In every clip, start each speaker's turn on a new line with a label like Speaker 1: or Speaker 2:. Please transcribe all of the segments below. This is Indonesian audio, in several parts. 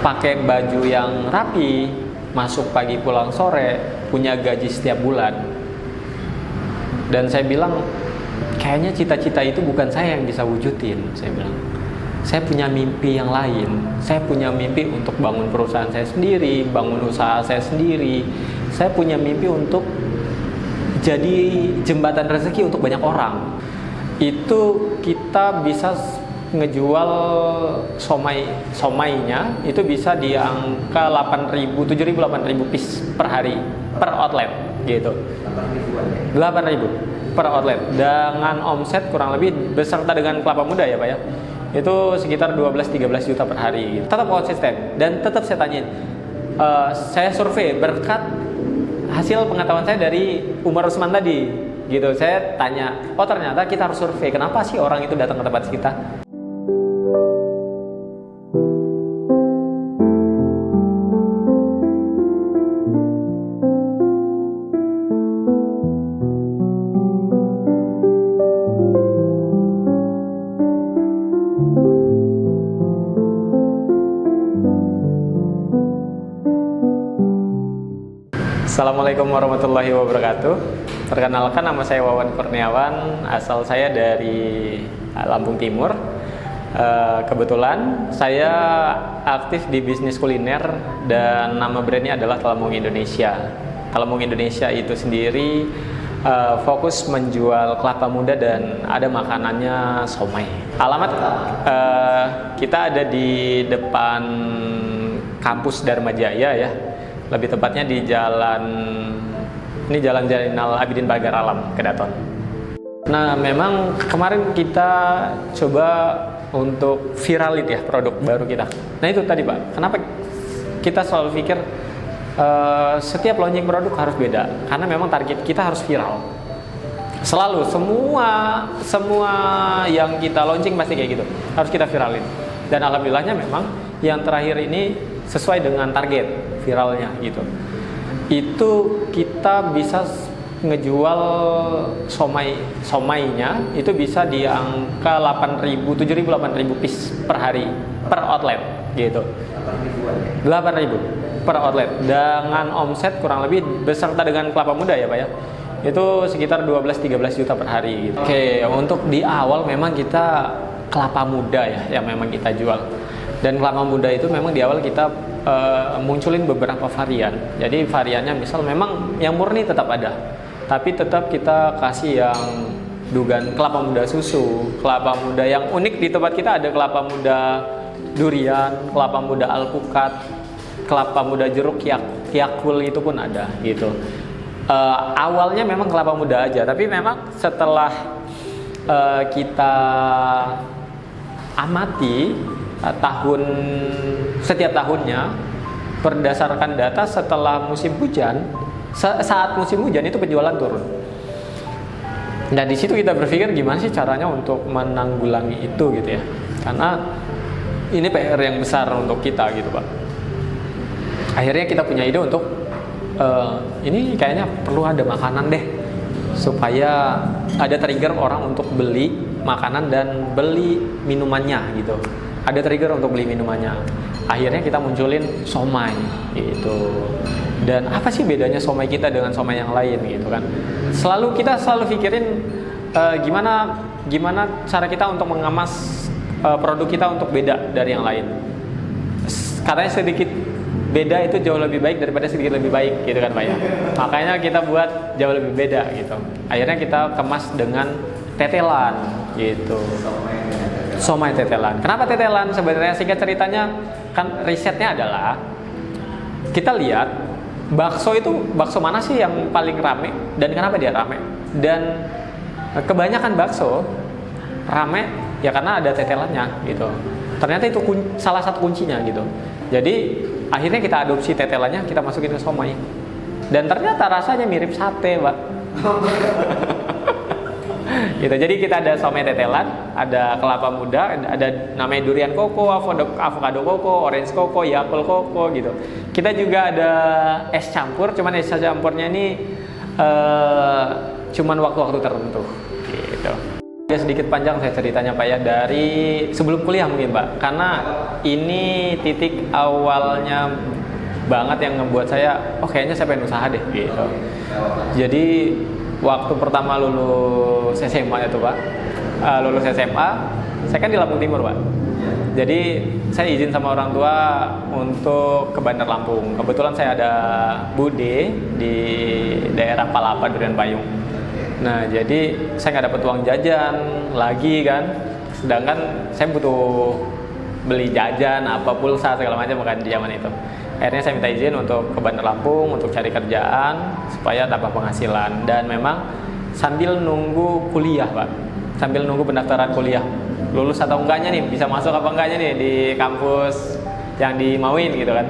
Speaker 1: pakai baju yang rapi, masuk pagi pulang sore, punya gaji setiap bulan. Dan saya bilang, kayaknya cita-cita itu bukan saya yang bisa wujudin. Saya bilang, saya punya mimpi yang lain. Saya punya mimpi untuk bangun perusahaan saya sendiri, bangun usaha saya sendiri. Saya punya mimpi untuk jadi jembatan rezeki untuk banyak orang. Itu kita bisa ngejual somainya itu bisa di angka 8.000, 7.000, 8.000 piece per hari per outlet gitu. 8.000 per outlet dengan omset kurang lebih beserta dengan kelapa muda ya Pak ya. Itu sekitar 12-13 juta per hari gitu. Tetap konsisten dan tetap saya tanyain. Saya survei berkat hasil pengetahuan saya dari Umar Usman tadi gitu. Saya tanya, oh ternyata kita harus survei, kenapa sih orang itu datang ke tempat kita. Assalamualaikum warahmatullahi wabarakatuh. Perkenalkan, nama saya Wawan Kurniawan, asal saya dari Lampung Timur. Kebetulan saya aktif di bisnis kuliner dan nama brandnya adalah Telamung Indonesia. Telamung Indonesia itu sendiri fokus menjual kelapa muda dan ada makanannya somai. Alamat kita ada di depan kampus Dharma Jaya ya. Lebih tepatnya di Jalan Zainal Abidin Pagar Alam, Kedaton. Nah, memang kemarin kita coba untuk viralin ya produk baru kita. Nah itu tadi Pak, kenapa kita selalu pikir setiap launching produk harus beda? Karena memang target kita harus viral. Selalu semua yang kita launching pasti kayak gitu, harus kita viralin. Dan alhamdulillahnya memang yang terakhir ini sesuai dengan target viralnya gitu. Itu kita bisa ngejual somainya itu bisa di angka 8.000, 7.000, 8.000 piece per hari per outlet gitu. 8.000 per outlet dengan omset kurang lebih beserta dengan kelapa muda ya Pak ya. Itu sekitar 12-13 juta per hari gitu. Oke, untuk di awal memang kita kelapa muda ya yang memang kita jual. Dan kelapa muda itu memang di awal kita munculin beberapa varian. Jadi variannya misal memang yang murni tetap ada, tapi tetap kita kasih yang dugaan kelapa muda susu, kelapa muda yang unik di tempat kita ada kelapa muda durian, kelapa muda alpukat, kelapa muda jeruk yakul itu pun ada gitu. Awalnya memang kelapa muda aja, tapi memang setelah kita amati setiap tahunnya berdasarkan data setelah musim hujan, saat musim hujan itu penjualan turun. Dan di situ kita berpikir gimana sih caranya untuk menanggulangi itu gitu ya. Karena ini PR yang besar untuk kita gitu Pak. Akhirnya kita punya ide untuk ini kayaknya perlu ada makanan deh supaya ada trigger orang untuk beli makanan dan beli minumannya gitu. Ada trigger untuk beli minumannya. Akhirnya kita munculin somai gitu. Dan apa sih bedanya somai kita dengan somai yang lain gitu kan? Kita selalu pikirin gimana cara kita untuk mengemas produk kita untuk beda dari yang lain. Katanya sedikit beda itu jauh lebih baik daripada sedikit lebih baik gitu kan Pak ya. Makanya kita buat jauh lebih beda gitu. Akhirnya kita kemas dengan tetelan gitu. Somai tetelan. Kenapa tetelan? Sebenarnya singkat ceritanya kan risetnya adalah kita lihat bakso mana sih yang paling rame dan kenapa dia rame? Dan kebanyakan bakso rame ya karena ada tetelannya gitu. Ternyata itu salah satu kuncinya gitu. Jadi akhirnya kita adopsi tetelannya, kita masukin ke somai. Dan ternyata rasanya mirip sate, Pak. Gitu. Jadi kita ada somai tetelan, ada kelapa muda, ada namanya durian koko, avocado koko, orange koko, yakul koko gitu. Kita juga ada es campur, cuman es campurnya ini cuman waktu-waktu tertentu gitu. Agak sedikit panjang saya ceritanya Pak ya, dari sebelum kuliah mungkin Pak, karena ini titik awalnya banget yang ngebuat saya, oh kayaknya saya pengen usaha deh gitu. Jadi waktu pertama lulus SMA itu Pak, lulus SMA, saya kan di Lampung Timur Pak. Jadi saya izin sama orang tua untuk ke Bandar Lampung. Kebetulan saya ada bude di daerah Palapa Durian Payung. Nah jadi saya nggak dapet uang jajan lagi kan, sedangkan saya butuh beli jajan, apa pulsa segala macam kan di zaman itu. Akhirnya saya minta izin untuk ke Bandar Lampung untuk cari kerjaan supaya tambah penghasilan, dan memang sambil nunggu kuliah Pak, sambil nunggu pendaftaran kuliah, lulus atau enggaknya nih, bisa masuk apa enggaknya nih di kampus yang dimauin gitu kan.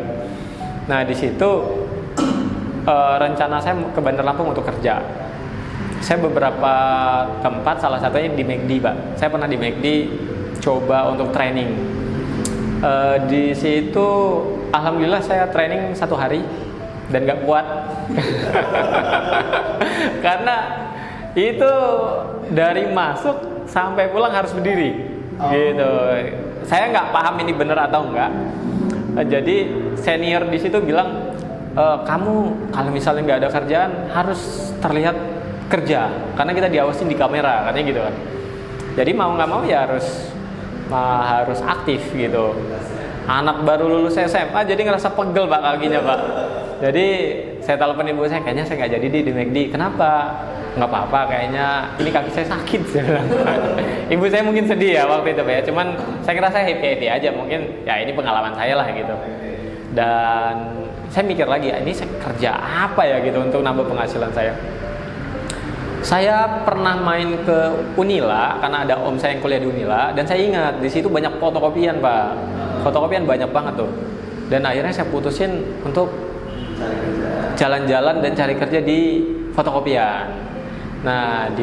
Speaker 1: Nah di situ rencana saya ke Bandar Lampung untuk kerja. Saya beberapa tempat, salah satunya di McD Pak. Saya pernah di McD coba untuk training. Di situ alhamdulillah saya training 1 hari dan gak kuat karena itu dari masuk sampai pulang harus berdiri gitu. Saya nggak paham ini benar atau enggak. Jadi senior di situ bilang, kamu kalau misalnya nggak ada kerjaan harus terlihat kerja karena kita diawasin di kamera katanya gitu kan. Jadi mau nggak mau ya harus aktif gitu. Anak baru lulus SMA jadi ngerasa pegel Pak kakinya Pak. Jadi saya telepon ibu saya, kayaknya saya nggak jadi di McD. Kenapa? Nggak apa-apa, kayaknya ini kaki saya sakit. Ibu saya mungkin sedih ya waktu itu Pak ya. Cuman saya kira saya happy aja, mungkin ya ini pengalaman saya lah gitu. Dan saya mikir lagi, ini saya kerja apa ya gitu untuk nambah penghasilan saya. Saya pernah main ke Unila karena ada om saya yang kuliah di Unila, dan saya ingat di situ banyak fotokopian Pak. Fotokopian banyak banget tuh. Dan akhirnya saya putusin untuk jalan-jalan dan cari kerja di fotokopian. Nah,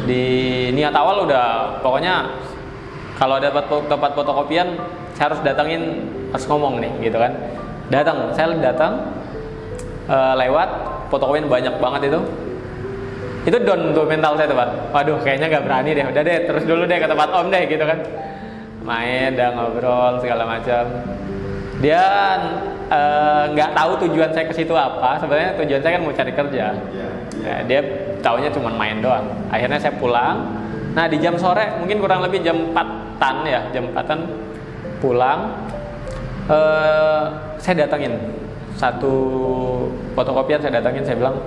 Speaker 1: di niat awal udah pokoknya kalau ada tempat fotokopian saya harus datangin, harus ngomong nih gitu kan. Saya datang lewat fotokopian banyak banget itu. Itu down tuh mental saya tuh Pak. Waduh, kayaknya nggak berani deh. Udah deh, terus dulu deh ke tempat om deh gitu kan. Main, udah ngobrol segala macam. Dia nggak tahu tujuan saya ke situ apa. Sebenarnya tujuan saya kan mau cari kerja. Ya, dia taunya cuma main doang. Akhirnya saya pulang. Nah di jam sore, mungkin kurang lebih jam 4-an ya, jam 4-an pulang. Saya datangin satu fotokopian, saya bilang,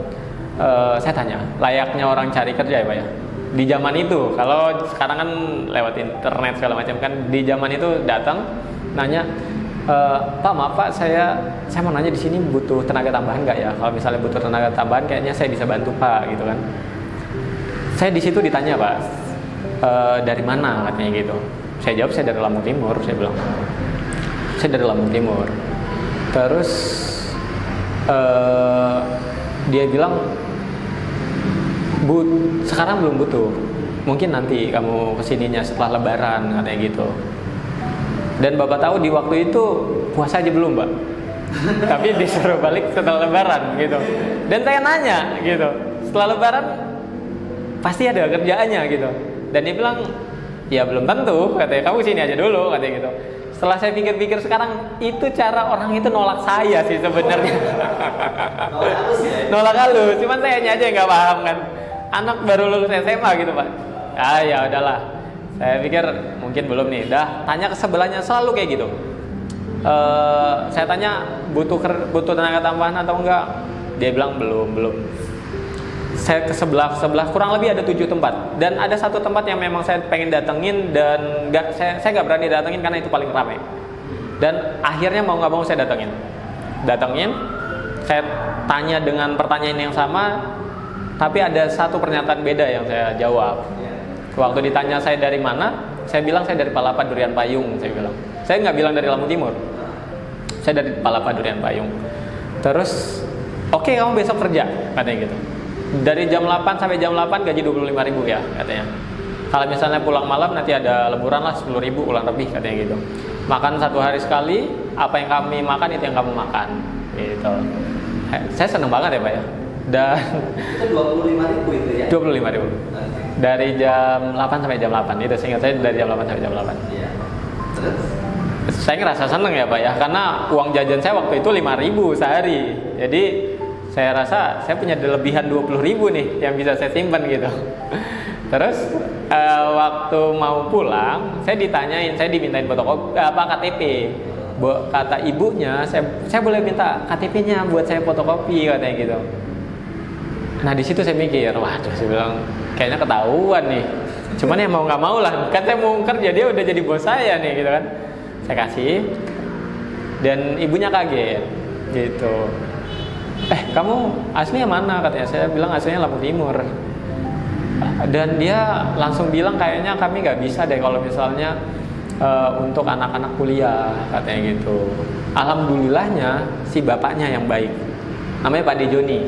Speaker 1: saya tanya, layaknya orang cari kerja ya Pak ya? Di zaman itu, kalau sekarang kan lewat internet segala macam kan, di zaman itu datang nanya, Pak maaf Pak, saya mau nanya di sini butuh tenaga tambahan nggak ya? Kalau misalnya butuh tenaga tambahan, kayaknya saya bisa bantu Pak gitu kan. Saya di situ ditanya Pak, dari mana katanya gitu. Saya jawab saya dari Lampung Timur, saya bilang. Saya dari Lampung Timur. Terus dia bilang, sekarang belum butuh, mungkin nanti kamu kesininya setelah Lebaran katanya gitu. Dan Bapak tahu di waktu itu puasa aja belum Pak, tapi disuruh balik setelah Lebaran gitu. Dan saya nanya gitu, setelah Lebaran pasti ada kerjaannya gitu. Dan dia bilang, ya belum tentu katanya, kamu sini aja dulu katanya gitu. Setelah saya pikir-pikir sekarang, itu cara orang itu nolak saya sih sebenarnya. Nolak halus, cuman saya aja nggak paham kan. Anak baru lulus SMA gitu Pak. Ya udahlah. Saya pikir mungkin belum nih. Tanya ke sebelahnya selalu kayak gitu. Saya tanya butuh tenaga tambahan atau enggak? Dia bilang belum. Saya ke sebelah kurang lebih ada 7 tempat, dan ada satu tempat yang memang saya pengen datengin dan saya nggak berani datengin karena itu paling ramai. Dan akhirnya mau nggak mau saya datengin. Saya tanya dengan pertanyaan yang sama, tapi ada satu pernyataan beda yang saya jawab. Waktu ditanya saya dari mana, saya bilang saya dari Palapa Durian Payung. Saya nggak bilang dari Lampung Timur. Saya dari Palapa Durian Payung. Terus, oke, kamu besok kerja katanya gitu. Dari jam 8 sampai jam 8 gaji 25.000 ya katanya. Kalau misalnya pulang malam nanti ada leburan lah 10.000 kurang lebih katanya gitu. Makan 1 hari sekali, apa yang kami makan itu yang kamu makan gitu. Saya seneng banget ya Pak ya. Dan
Speaker 2: itu 25.000 itu ya?
Speaker 1: 25.000. Dari jam 8 sampai jam 8 itu seingat saya, dari jam 8 sampai jam 8.
Speaker 2: Iya. Terus?
Speaker 1: Saya ngerasa seneng ya Pak ya, karena uang jajan saya waktu itu 5.000 sehari. Jadi saya rasa saya punya lebihan 20.000 nih yang bisa saya simpan gitu. Terus waktu mau pulang, saya ditanyain, saya dimintain fotokopi KTP. Kata ibunya, saya boleh minta KTP-nya buat saya fotokopi katanya gitu. Nah di situ saya mikir, waduh, saya bilang kayaknya ketahuan nih. Cuman ya mau nggak mau lah, kan saya mau kerja, dia udah jadi bos saya nih gitu kan. Saya kasih, dan ibunya kaget gitu. Kamu aslinya mana katanya? Saya bilang aslinya Lampung Timur. Dan dia langsung bilang kayaknya kami nggak bisa deh kalau misalnya untuk anak-anak kuliah katanya gitu. Alhamdulillahnya si bapaknya yang baik, namanya Pak Dejoni.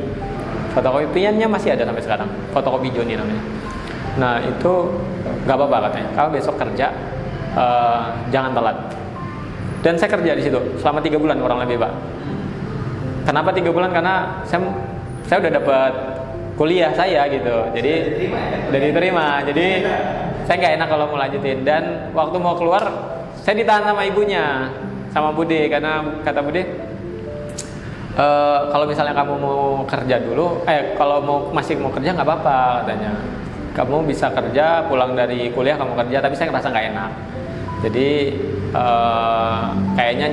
Speaker 1: Fotokopiannya masih ada sampai sekarang, fotokopi Joni namanya. Nah itu nggak apa-apa katanya, kalau besok kerja jangan telat. Dan saya kerja di situ selama 3 bulan kurang lebih Pak. Kenapa 3 bulan? Karena saya udah dapat kuliah saya gitu, jadi udah diterima. Jadi saya nggak enak kalau mau lanjutin. Dan waktu mau keluar, saya ditahan sama ibunya, sama Bude, karena kata Bude, kalau misalnya kamu mau kerja dulu, kalau masih mau kerja nggak apa-apa katanya. Kamu bisa kerja, pulang dari kuliah kamu kerja, tapi saya ngerasa nggak enak. Jadi kayaknya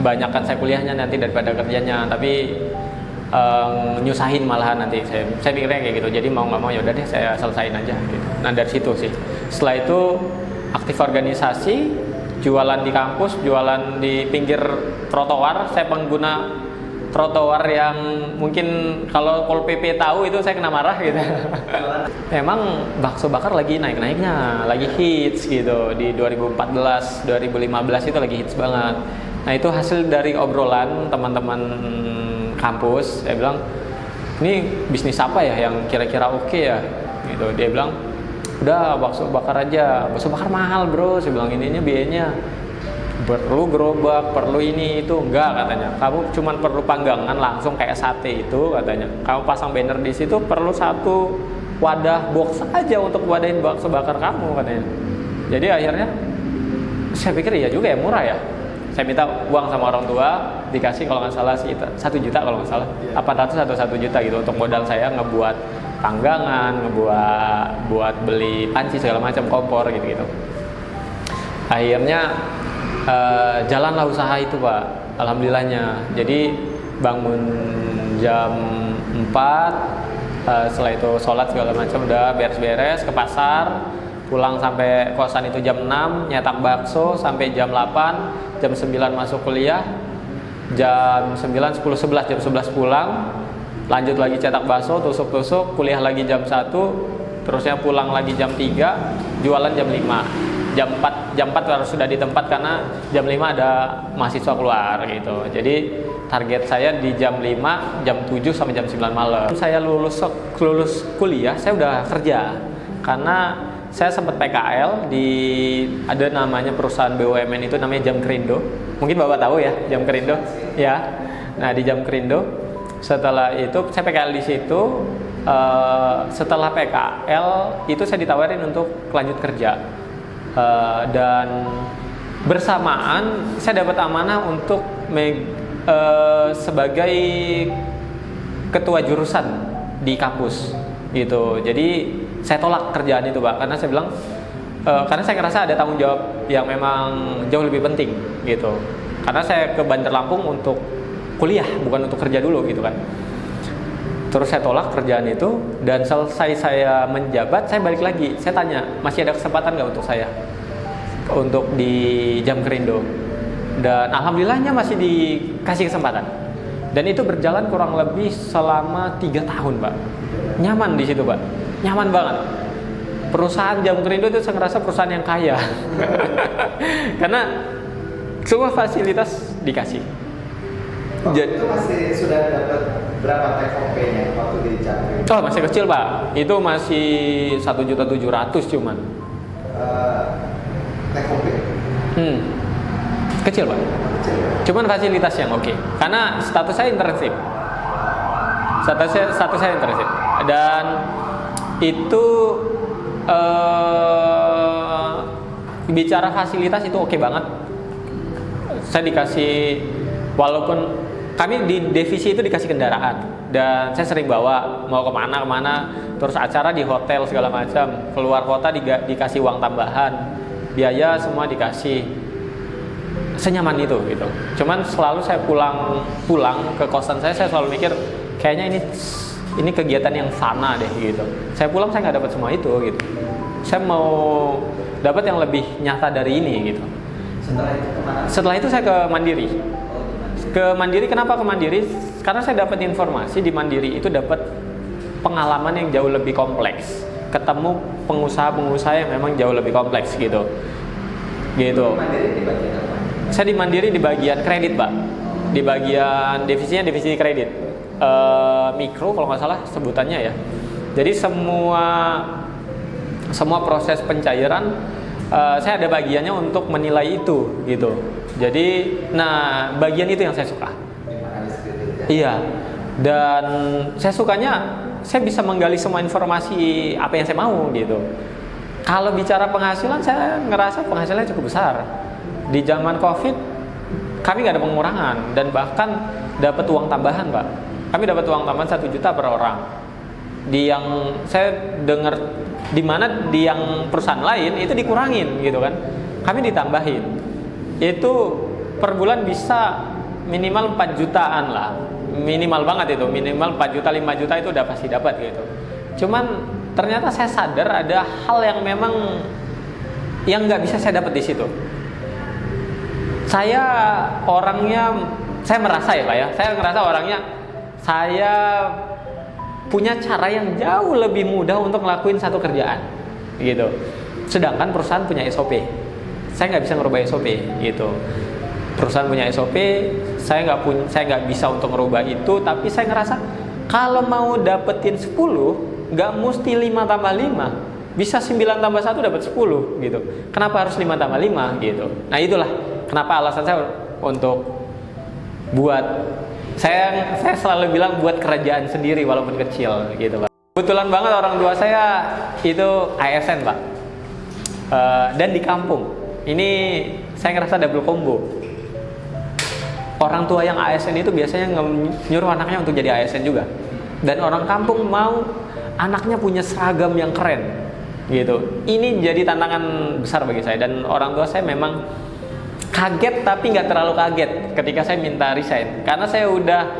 Speaker 1: banyakkan saya kuliahnya nanti daripada kerjanya, tapi nyusahin malahan nanti. Saya pikirnya kayak gitu. Jadi mau nggak mau ya udah deh saya selesain aja gitu. Nah dari situ sih. Setelah itu aktif organisasi, jualan di kampus, jualan di pinggir trotoar. Saya pengguna trotoar yang mungkin kalau Pol PP tahu itu saya kena marah gitu. Memang bakso bakar lagi naik-naiknya, lagi hits gitu di 2014, 2015 itu lagi hits banget. Nah itu hasil dari obrolan teman-teman kampus. Saya bilang, ini bisnis apa ya yang kira-kira oke ya gitu. Dia bilang, udah bakso bakar aja. Bakso bakar mahal bro. Saya bilang ini biayanya perlu gerobak, perlu ini itu. Enggak katanya, kamu cuma perlu panggangan langsung kayak sate itu katanya. Kamu pasang banner di situ, perlu satu wadah box aja untuk wadahin bakso bakar kamu katanya. Jadi akhirnya saya pikir iya juga ya, murah ya. Saya minta uang sama orang tua, dikasih kalau nggak salah sih 1 juta kalau nggak salah, 800 atau 1 juta gitu untuk modal saya ngebuat panggangan, buat beli panci segala macam, kompor gitu-gitu. Akhirnya jalanlah usaha itu Pak, alhamdulillahnya. Jadi bangun jam 4, setelah itu sholat segala macam, udah beres-beres ke pasar, pulang sampai kosan itu jam 6, nyetak bakso sampai jam 8, jam 9 masuk kuliah, jam 9, 10, 11, jam 11 pulang, lanjut lagi cetak bakso, tusuk-tusuk, kuliah lagi jam 1, terusnya pulang lagi jam 3, jualan jam 5. Jam 4 harus sudah di tempat karena jam 5 ada mahasiswa keluar gitu. Jadi target saya di jam 5, jam 7 sampai jam 9 malam. Saya lulus kuliah, saya udah kerja. Karena saya sempat PKL di ada namanya perusahaan BUMN itu namanya Jamkerindo. Mungkin Bapak tahu ya, Jamkerindo. Ya. Nah, di Jamkerindo setelah itu saya PKL di situ. Setelah PKL itu saya ditawarin untuk lanjut kerja. Dan bersamaan saya dapat amanah untuk sebagai ketua jurusan di kampus gitu. Jadi saya tolak kerjaan itu Pak, karena saya bilang karena saya ngerasa ada tanggung jawab yang memang jauh lebih penting gitu. Karena saya ke Bandar Lampung untuk kuliah, bukan untuk kerja dulu gitu kan. Terus saya tolak kerjaan itu, dan selesai saya menjabat, saya balik lagi. Saya tanya, masih ada kesempatan nggak untuk saya untuk di Jamkerindo? Dan alhamdulillahnya masih dikasih kesempatan. Dan itu berjalan kurang lebih selama 3 tahun Pak. Nyaman di situ Pak, nyaman banget. Perusahaan Jamkerindo itu saya ngerasa perusahaan yang kaya. Karena semua fasilitas dikasih.
Speaker 2: Jadi itu masih sudah dapat berapa take home pay-nya waktu di Jamkerindo?
Speaker 1: Oh masih kecil Pak, itu masih 1.700.000 cuman.
Speaker 2: Take home pay?
Speaker 1: Kecil Pak.
Speaker 2: Kecil.
Speaker 1: Cuman fasilitas yang oke. Karena status saya internship. Status saya internship. Dan itu Bicara fasilitas itu oke banget. Saya dikasih, walaupun kami di divisi itu dikasih kendaraan, dan saya sering bawa mau kemana, terus acara di hotel segala macam, keluar kota dikasih uang tambahan, biaya semua dikasih, senyaman itu gitu. Cuman selalu saya pulang ke kosan saya selalu mikir kayaknya ini kegiatan yang fana deh gitu. Saya pulang saya nggak dapat semua itu gitu. Saya mau dapat yang lebih nyata dari ini gitu.
Speaker 2: Setelah itu kemana?
Speaker 1: Setelah itu saya ke Mandiri.
Speaker 2: Oh, di mana?
Speaker 1: Ke Mandiri, kenapa ke Mandiri? Karena saya dapat informasi di Mandiri itu dapat pengalaman yang jauh lebih kompleks. Ketemu pengusaha-pengusaha yang memang jauh lebih kompleks gitu. Gitu.
Speaker 2: Mandiri di bagian apa?
Speaker 1: Saya di Mandiri di bagian kredit, Pak. Di bagian divisinya divisi kredit. Mikro kalau nggak salah sebutannya ya. Jadi semua proses pencairan saya ada bagiannya untuk menilai itu gitu. Jadi bagian itu yang saya suka. Iya. Dan saya sukanya saya bisa menggali semua informasi apa yang saya mau gitu. Kalau bicara penghasilan, saya ngerasa penghasilannya cukup besar. Di zaman Covid kami nggak ada pengurangan dan bahkan dapat uang tambahan, Pak. Kami dapat uang tambahan 1 juta per orang. Di yang saya dengar di mana di yang perusahaan lain itu dikurangin gitu kan, kami ditambahin. Itu per bulan bisa minimal 4 jutaan lah, minimal banget itu, minimal 4 juta 5 juta itu udah pasti dapat gitu. Cuman ternyata saya sadar ada hal yang memang yang nggak bisa saya dapat di situ. Saya merasa ya Pak ya, saya ngerasa orangnya saya punya cara yang jauh lebih mudah untuk ngelakuin satu kerjaan gitu. Sedangkan perusahaan punya SOP, saya nggak bisa ngerubah SOP gitu. Perusahaan punya SOP, saya nggak bisa untuk ngerubah itu. Tapi saya ngerasa kalau mau dapetin 10, nggak mesti 5 tambah 5, bisa 9 tambah 1 dapat 10 gitu. Kenapa harus 5 tambah 5 gitu? Nah itulah kenapa alasan saya untuk saya selalu bilang buat kerajaan sendiri walaupun kecil gitu Pak. Kebetulan banget orang tua saya itu ASN Pak, dan di kampung ini saya ngerasa double combo. Orang tua yang ASN itu biasanya nyuruh anaknya untuk jadi ASN juga, dan orang kampung mau anaknya punya seragam yang keren gitu. Ini jadi tantangan besar bagi saya, dan orang tua saya memang kaget tapi nggak terlalu kaget ketika saya minta resign, karena saya udah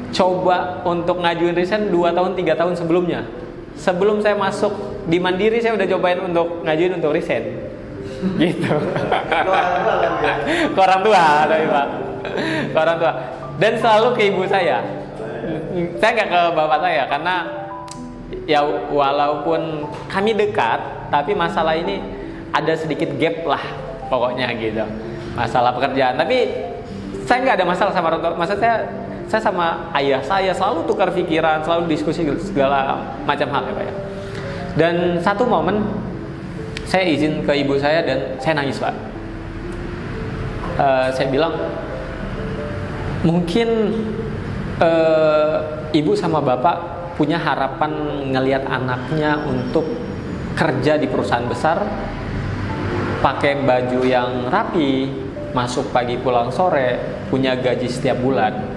Speaker 1: coba untuk ngajuin resign 2 tahun 3 tahun sebelumnya. Sebelum saya masuk di Mandiri saya udah cobain untuk ngajuin untuk resign gitu. Ke orang tua tapi Pak, ke orang tua, dan selalu ke ibu saya nggak ke bapak saya, karena ya walaupun kami dekat tapi masalah ini ada sedikit gap lah pokoknya gitu, masalah pekerjaan. Tapi saya nggak ada masalah sama orang tua. Maksud saya sama ayah saya selalu tukar pikiran, selalu diskusi segala macam hal ya Pak ya. Dan satu momen saya izin ke ibu saya dan saya nangis Pak. Saya bilang mungkin ibu sama bapak punya harapan ngelihat anaknya untuk kerja di perusahaan besar, pakai baju yang rapi, masuk pagi pulang sore, punya gaji setiap bulan.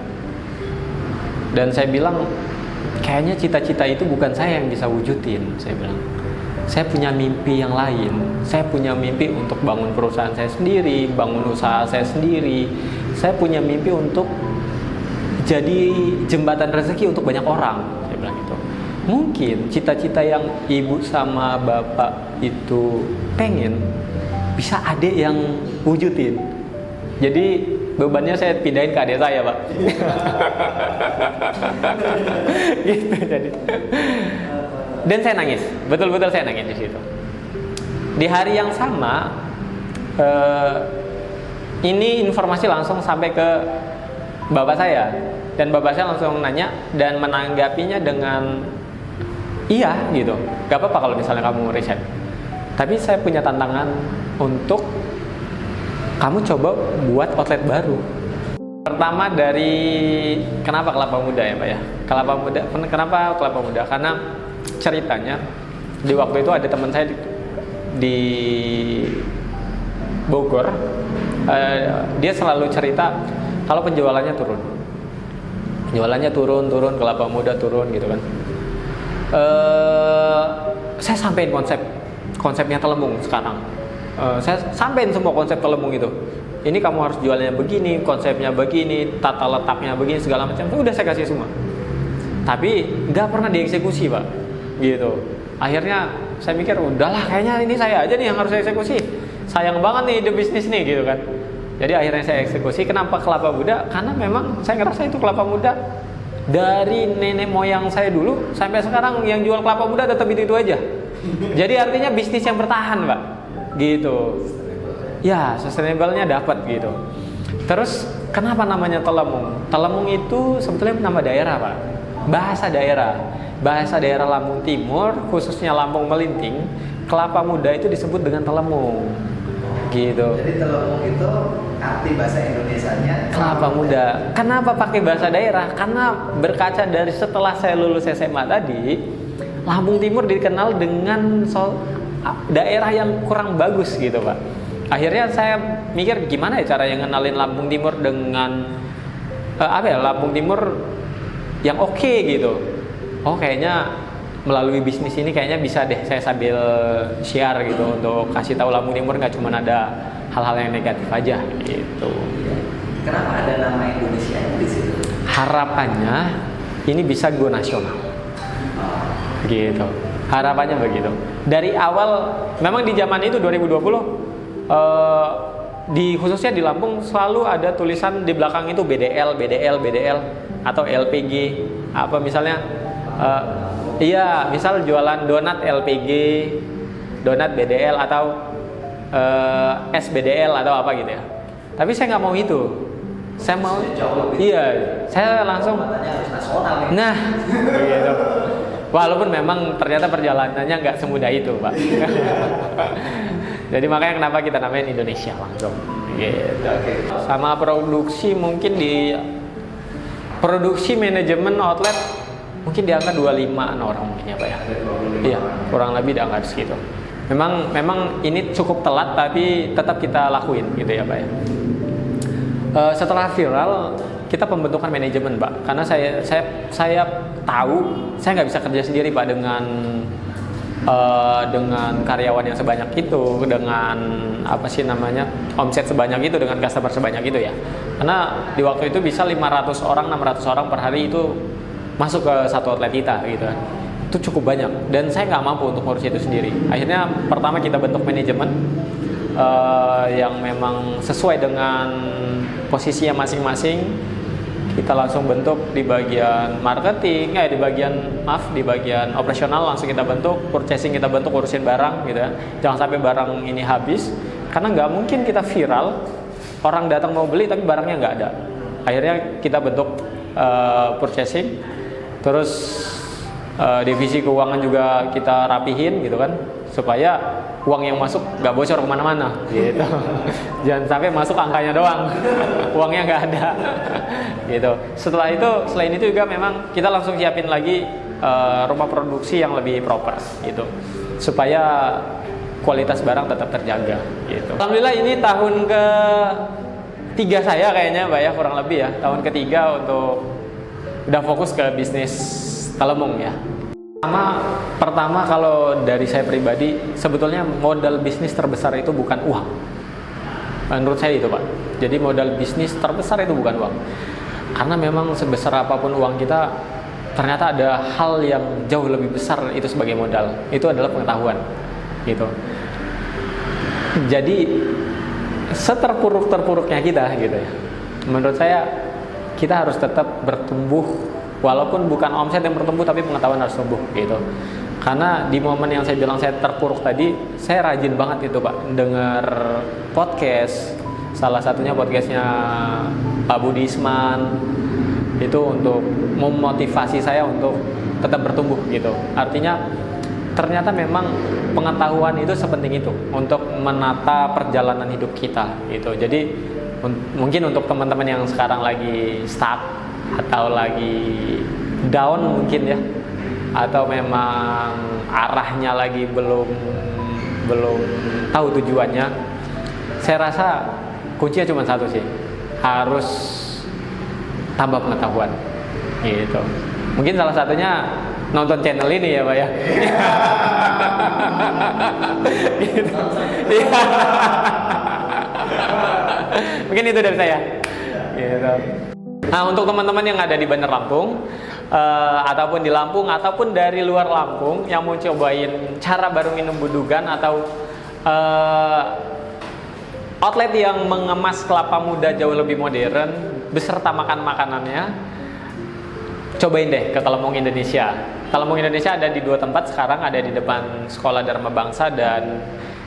Speaker 1: Dan saya bilang kayaknya cita-cita itu bukan saya yang bisa wujudin. Saya bilang saya punya mimpi yang lain. Saya punya mimpi untuk bangun perusahaan saya sendiri, bangun usaha saya sendiri. Saya punya mimpi untuk jadi jembatan rezeki untuk banyak orang. Saya bilang gitu. Mungkin cita-cita yang ibu sama bapak itu pengen bisa adik yang wujudin. Jadi bebannya saya pindahin ke adik saya Pak. Gitu jadi. Dan saya nangis, betul-betul saya nangis di situ. Di hari yang sama, ini informasi langsung sampai ke bapak saya, dan bapak saya langsung nanya dan menanggapinya dengan iya gitu. Gak apa-apa kalau misalnya kamu resign, tapi saya punya tantangan untuk kamu coba buat outlet baru. Pertama dari kenapa kelapa muda ya Pak ya? Kenapa kelapa muda? Karena ceritanya Di waktu itu ada teman saya di Bogor, dia selalu cerita kalau penjualannya turun, kelapa muda turun gitu kan. Saya sampein konsepnya Telemung sekarang. Saya sampein semua konsep Telemung itu. Ini kamu harus jualnya begini, konsepnya begini, tata letaknya begini, segala macam. Udah saya kasih semua. Tapi nggak pernah dieksekusi, Pak. Gitu. Akhirnya saya mikir, udahlah kayaknya ini saya aja nih yang harus eksekusi. Sayang banget nih ide bisnis nih gitu kan. Jadi akhirnya saya eksekusi. Kenapa kelapa muda? Karena memang saya ngerasa itu kelapa muda dari nenek moyang saya dulu sampai sekarang yang jual kelapa muda tetap itu aja. Jadi artinya bisnis yang bertahan, Pak. Gitu. Ya, sustainable-nya dapat gitu. Terus kenapa namanya Telemung? Telemung itu sebetulnya nama daerah, Pak. Bahasa daerah Lampung Timur, khususnya Lampung Melinting, kelapa muda itu disebut dengan Telemung. Gitu.
Speaker 2: Jadi Telemung itu arti bahasa Indonesianya
Speaker 1: kelapa muda. Kenapa pakai bahasa daerah? Karena berkaca dari setelah saya lulus SMA tadi, Lampung Timur dikenal dengan daerah yang kurang bagus gitu, Pak. Akhirnya saya mikir gimana ya cara yang ngenalin Lampung Timur dengan Lampung Timur yang oke gitu. Oh, kayaknya melalui bisnis ini kayaknya bisa deh saya sambil share gitu untuk kasih tahu Lampung Timur nggak cuma ada hal-hal yang negatif aja gitu.
Speaker 2: Kenapa ada nama Indonesia di situ?
Speaker 1: Harapannya ini bisa go nasional. Gitu. Harapannya begitu. Dari awal memang di zaman itu 2020 khususnya di Lampung selalu ada tulisan di belakang itu BDL atau LPG apa misalnya misal jualan donat LPG, donat BDL atau SBDL atau apa gitu ya. Tapi saya nggak mau itu. Saya mau saya langsung nah gitu. Walaupun memang ternyata perjalanannya nggak semudah itu, Pak. Jadi makanya kenapa kita namain Indonesia langsung gitu. Sama produksi mungkin di produksi manajemen outlet mungkin di angka 25-an orang mungkin ya, Pak ya. Iya, kurang lebih di angka segitu. Memang ini cukup telat tapi tetap kita lakuin gitu ya, Pak ya. Setelah viral kita pembentukan manajemen, Pak. Karena saya tahu saya nggak bisa kerja sendiri, Pak, dengan karyawan yang sebanyak itu, dengan omset sebanyak itu, dengan customer sebanyak itu ya. Karena di waktu itu bisa 500 orang, 600 orang per hari itu masuk ke satu outlet kita gitu. Itu cukup banyak dan saya nggak mampu untuk ngurus itu sendiri. Akhirnya pertama kita bentuk manajemen yang memang sesuai dengan posisinya masing-masing. Kita langsung bentuk di bagian marketing, di bagian operasional langsung kita bentuk, purchasing kita bentuk, urusin barang gitu ya. Jangan sampai barang ini habis, karena nggak mungkin kita viral, orang datang mau beli tapi barangnya nggak ada. Akhirnya kita bentuk purchasing, terus divisi keuangan juga kita rapihin gitu kan, supaya uang yang masuk nggak bocor kemana-mana gitu. Jangan sampai masuk angkanya doang, uangnya nggak ada gitu. Selain itu juga memang kita langsung siapin lagi rumah produksi yang lebih proper gitu, supaya kualitas barang tetap terjaga gitu. Alhamdulillah ini tahun ke-3 saya kayaknya, Pak ya, kurang lebih ya, tahun ke-3 untuk udah fokus ke bisnis Telemung ya. Pertama kalau dari saya pribadi, sebetulnya modal bisnis terbesar itu bukan uang. Menurut saya itu, Pak. Jadi modal bisnis terbesar itu bukan uang. Karena memang sebesar apapun uang kita, ternyata ada hal yang jauh lebih besar itu sebagai modal. Itu adalah pengetahuan. Gitu. Jadi seterpuruk-terpuruknya kita gitu ya. Menurut saya kita harus tetap bertumbuh. Walaupun bukan omset yang bertumbuh, tapi pengetahuan harus tumbuh gitu. Karena di momen yang saya bilang saya terpuruk tadi, saya rajin banget itu, Pak, dengar podcast. Salah satunya podcastnya Pak Budi Isman. Itu untuk memotivasi saya untuk tetap bertumbuh gitu. Artinya ternyata memang pengetahuan itu sepenting itu untuk menata perjalanan hidup kita gitu. Jadi mungkin untuk teman-teman yang sekarang lagi stuck atau lagi down mungkin ya, atau memang arahnya lagi belum tahu tujuannya, saya rasa kuncinya cuma satu sih, harus tambah pengetahuan gitu. Mungkin salah satunya nonton channel ini ya Pak ya. Gitu. Mungkin itu dari saya gitu. Nah, untuk teman-teman yang ada di Bandar Lampung, ataupun di Lampung, ataupun dari luar Lampung yang mau cobain cara baru minum budugan atau outlet yang mengemas kelapa muda jauh lebih modern beserta makanannya, cobain deh ke Kelemong Indonesia. Kelemong Indonesia ada di 2 tempat sekarang, ada di depan Sekolah Dharma Bangsa dan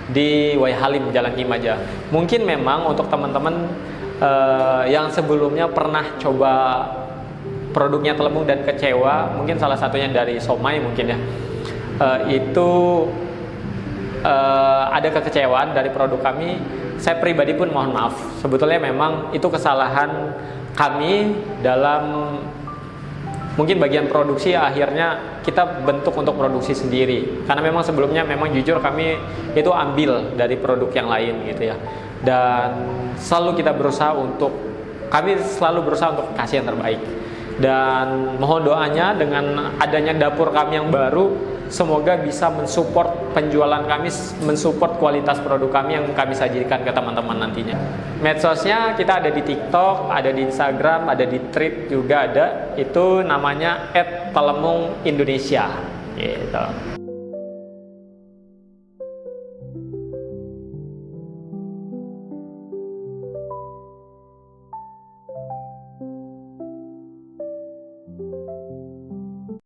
Speaker 1: di Wai Halim Jalan Kimaja. Mungkin memang untuk teman-teman yang sebelumnya pernah coba produknya Kelemong dan kecewa, mungkin salah satunya dari somai mungkin ya, itu ada kekecewaan dari produk kami. Saya pribadi pun mohon maaf, sebetulnya memang itu kesalahan kami dalam mungkin bagian produksi. Akhirnya kita bentuk untuk produksi sendiri, karena memang sebelumnya memang jujur kami itu ambil dari produk yang lain gitu ya, dan selalu kita berusaha untuk kasih yang terbaik. Dan mohon doanya dengan adanya dapur kami yang baru, semoga bisa mensupport penjualan kami, mensupport kualitas produk kami yang kami sajikan ke teman-teman nantinya. Medsosnya kita ada di TikTok, ada di Instagram, ada di Thread juga ada. Itu namanya @Kelemong Indonesia gitu.